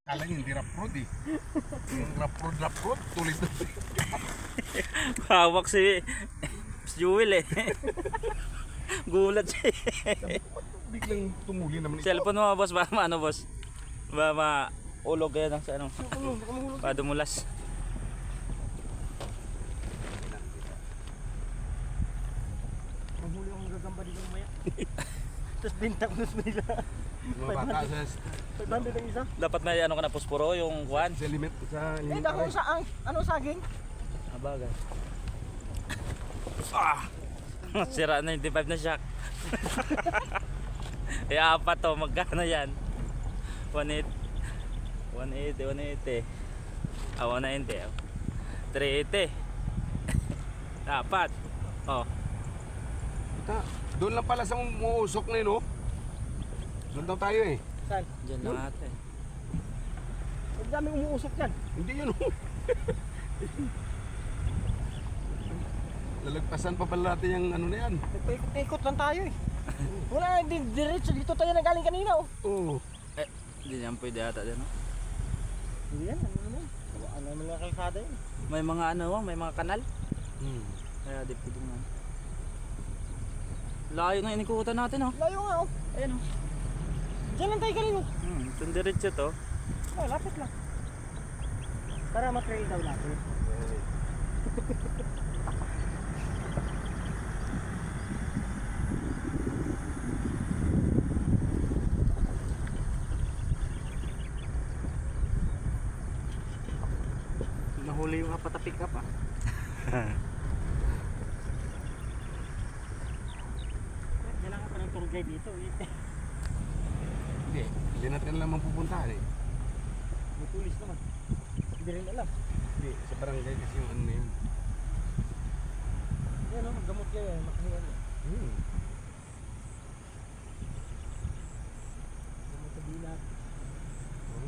Kala niya hindi rough road eh. Yung rough road, tuloy-tuloy. Hawak si Jewel eh. Gulat siya eh. Biglang tumuli naman ito. Cellphone mo boss, ba ano boss? Ba maulog kaya ng sa ano? Ba dumulas. Mahuli akong gagamba dito mamaya. Tapos binta ko sa nila. Mga bata sa 500 ang isa. Dapat may ano ka na posporo yung kwan. element sa Eh, dako sa ano saging? Abagay. Sira na 95 na shock. Eh apat to, magkano yan? 180. 180. 190. 380. Dapat. Oh. Doon lang pala sa umuusok na yun, oh. Doon daw tayo eh. Saan? Diyan lang ate. Ang daming umuusok yan. Hindi yun, oh. Lalagpasan pa pala natin yung ano na yan. Nagpaikot-ikot lang tayo eh. Wala, diretso dito tayo nagaling kanina oh. Oo. Hindi yan pwede ata dyan. No? Hindi yan, ano naman. Ano naman yung kalsada yun. May mga ano, may mga kanal. Hmm. Kaya di pwede nga. Layo na inikutan natin oh. Layo nga oh. Ayan oh. Diyan lang tayo kanina. Itong diretso to. Oh, lapit lang. Para matrail daw natin. Nahuli yung kapatapik ka pa. Kailangan pa ng tour guide dito eh. Hindi natin naman pupuntahan eh. May pulis naman. Hindi rin alam. Hindi, sa barangay kasi yung ano na yun. Yan o, maggamot kayo eh. Makahingan mo. Gamot sa bilat.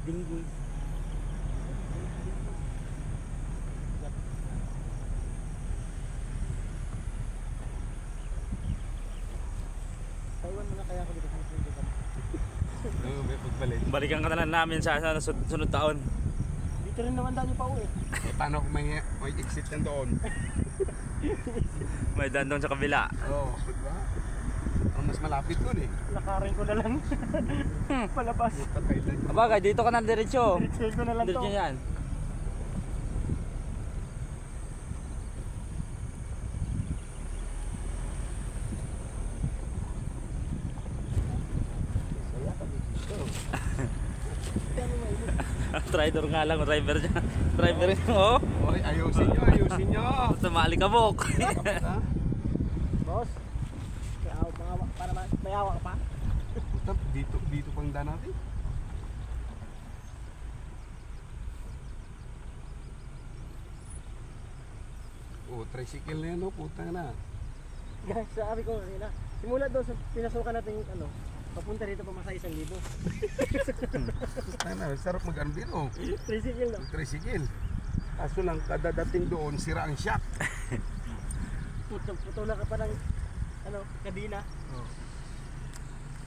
Dinggoy. Taiwan mo na kaya ako dito sa sunod ka. Oo, may pagbalik. Balikan ka na lang namin sa sunod taon. Dito rin naman daw niyo pa uwi. Eh, paano kung may exit yan doon? May daan doon sa kabila. Oo, diba? Ang mas malapit doon eh. Lakarin ko na lang. Palabas. Patay na yun. Abagay, dito ka na diretso. Trail ko na lang to. Diretso yan. Rider nga lang, driver dyan. Driver nga, oh. Oy, ayusin nyo. Tumali ka, Bok. Boss. Para may awa ka pa. Dito pang daan natin. Oh, tricycle na yan, oh. Puta na. Guys, sabi ko kanina. Simula doon sa pinasukan natin yung ano. Papunta rito pa masa 1,000. Sana, sarap mag-ano din, oh. Tricycle lang. Tricycle. Kaso lang, kada dating doon, sira ang shock. Puto na ka pa ng ano, kabina. Oh.